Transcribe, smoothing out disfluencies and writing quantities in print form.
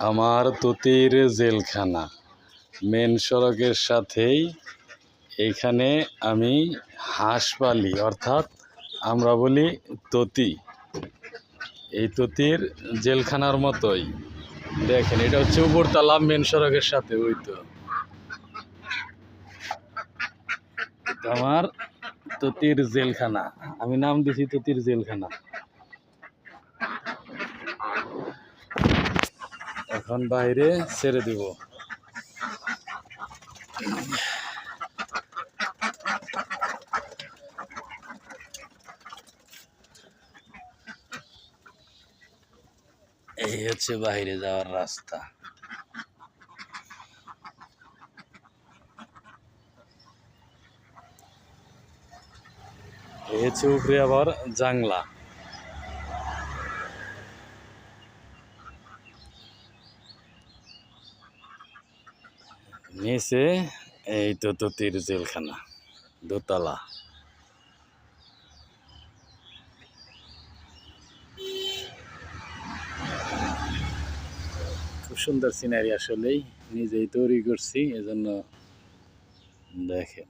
আমার তুতির জেলখানা মেন সড়কের সাথেই। এইখানে আমি হাঁস পালি, অর্থাৎ আমরা বলি ততি। এই ততির জেলখানার মতোই দেখেন, এটা হচ্ছে উপরতলা মেন সড়কের সাথে। ওই তো আমার ততির জেলখানা, আমি নাম দিছি ততির জেলখানা। এখন বাইরে ছেড়ে দিব। এই হচ্ছে বাইরে যাওয়ার রাস্তা। এই হচ্ছে উপরে আবার জাংলা। নিচে এই তো ততির জেলখানা, দোতলা। খুব সুন্দর সিনারি, আসলেই নিজেই তৈরি করছি, এজন্য দেখেন।